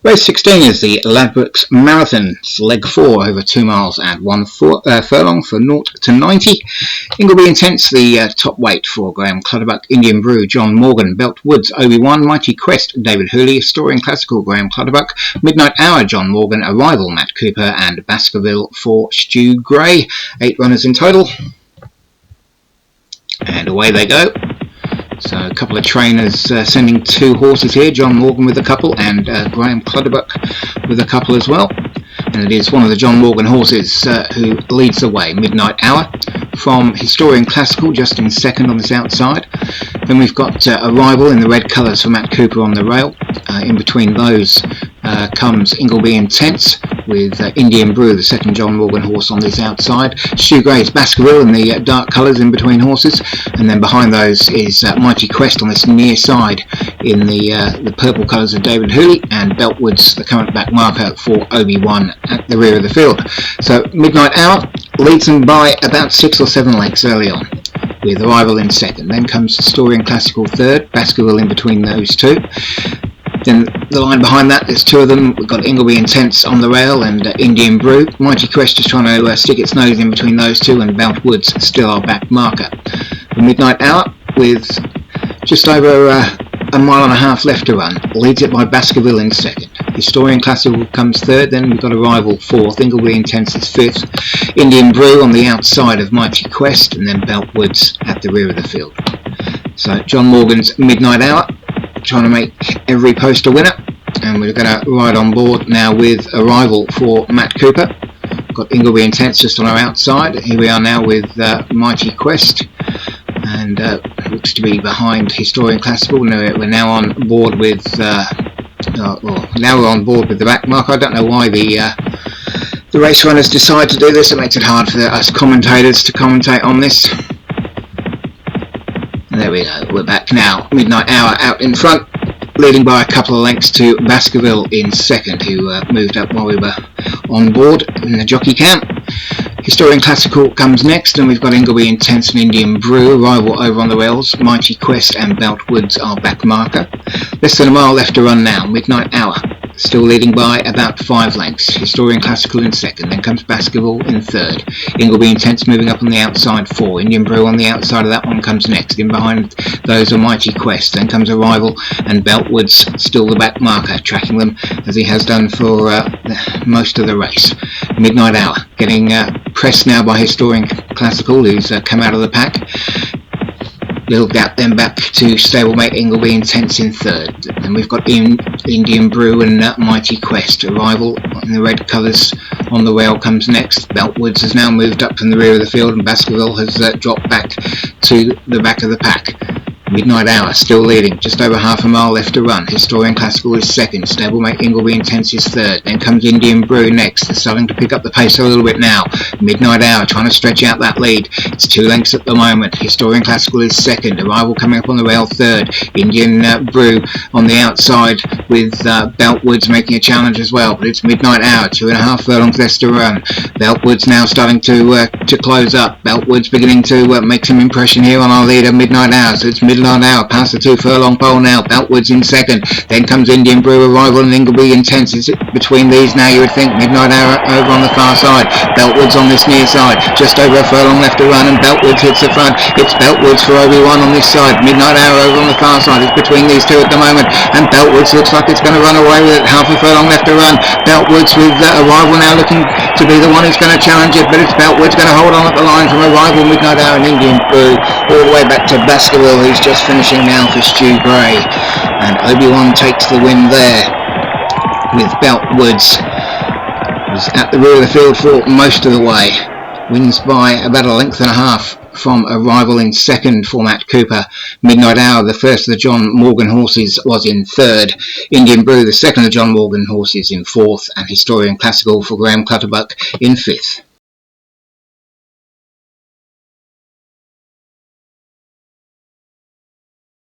Race 16 is the Ladbrokes Marathon. It's leg 4 over 2 miles and 1 furlong for 0 to 90. Ingleby Intense, the top weight for Graham Clutterbuck, Indian Brew, John Morgan, Belt Woods, Obi-Wan, Mighty Quest, David Hooley, Historian Classical, Graham Clutterbuck, Midnight Hour, John Morgan, Arrival, Matt Cooper, and Baskerville for Stu Gray. 8 runners in total. And away they go. So a couple of trainers sending 2 horses here, John Morgan with a couple and Graham Clutterbuck with a couple as well. And it is one of the John Morgan horses who leads the way, Midnight Hour, from Historian Classical just in second on this outside. Then we've got Arrival in the red colours for Matt Cooper on the rail. In between those comes Ingleby Intense with Indian Brew, the second John Morgan horse on this outside. Stu Gray's Baskerville in the dark colours in between horses. And then behind those is Mighty Quest on this near side in the purple colours of David Hooley, and Beltwoods, the current back marker for Obi-Wan at the rear of the field. So Midnight Hour leads them by about 6 or 7 lengths early on, with Arrival in second. Then comes Historian Classical third, Baskerville in between those two. Then the line behind that, there's 2 of them. We've got Ingleby Intense on the rail and Indian Brew. Mighty Quest is trying to stick its nose in between those two, and Belt Woods still our back marker. The Midnight Hour, with just over a mile and a half left to run, leads it by Baskerville in second. Historian Classical comes third, then we've got Arrival fourth, Ingleby Intense is fifth, Indian Brew on the outside of Mighty Quest, and then Belt Woods at the rear of the field. So John Morgan's Midnight Hour, trying to make every post a winner, and we're going to ride on board now with Arrival for Matt Cooper. Got Ingleby Intense just on our outside. Here we are now with Mighty Quest, and looks to be behind Historian Classical. We're now on board with now we're on board with the back mark. I don't know why the race runners decide to do this. It makes it hard for us commentators to commentate on this. There we go, we're back now. Midnight Hour out in front, leading by a couple of lengths to Baskerville in second, who moved up while we were on board in the jockey camp. Historian Classical comes next, and we've got Ingleby Intense and Indian Brew. Arrival over on the rails, Mighty Quest and Belt Woods our back marker. Less than a mile left to run now. Midnight Hour still leading by about 5 lengths. Historian Classical in second, then comes Baskerville in third. Ingleby Intense moving up on the outside 4. Indian Brew on the outside of that one comes next. In behind those are Mighty Quest, then comes Arrival, and Beltwoods still the back marker, tracking them as he has done for most of the race. Midnight Hour getting pressed now by Historian Classical, who's come out of the pack. Little gap then back to stablemate Ingleby Intense in third. Then we've got Indian Brew and Mighty Quest. Arrival in the red colours on the rail comes next. Beltwoods has now moved up from the rear of the field, and Baskerville has dropped back to the back of the pack. Midnight Hour still leading, just over half a mile left to run. Historian Classical is second, stablemate Ingleby Intense is third, then comes Indian Brew next. They're starting to pick up the pace a little bit now. Midnight Hour trying to stretch out that lead. It's 2 lengths at the moment. Historian Classical is second, Arrival coming up on the rail third, Indian Brew on the outside with Beltwoods making a challenge as well. But it's Midnight Hour, 2.5 furlongs left to run. Beltwoods now starting to close up. Beltwoods beginning to make some impression here on our leader, Midnight Hour. So it's Midnight Hour past the 2 furlong pole now. Beltwoods in second, then comes Indian Brew, Arrival and Ingleby Intense. Is it between these now, you would think? Midnight Hour over on the far side, Beltwoods on this near side, just over a furlong left to run, and Beltwoods hits the front. It's Beltwoods for Obi-Wan on this side. Midnight Hour over on the far side. It's between these two at the moment, and Beltwoods looks like it's going to run away with it. Half a furlong left to run. Beltwoods with Arrival now looking to be the one who's going to challenge it, but it's Beltwoods going to hold on at the line from Arrival, Midnight Hour and Indian Brew all the way back to Baskerville, who's just finishing now for Stu Gray, and Obi-Wan takes the win there, with Beltwoods was at the rear of the field for most of the way. Wins by about a length and a half from Arrival in second for Matt Cooper. Midnight Hour, the first of the John Morgan horses, was in third. Indian Brew, the second of the John Morgan horses, in fourth, and Historian Classical for Graham Clutterbuck in fifth.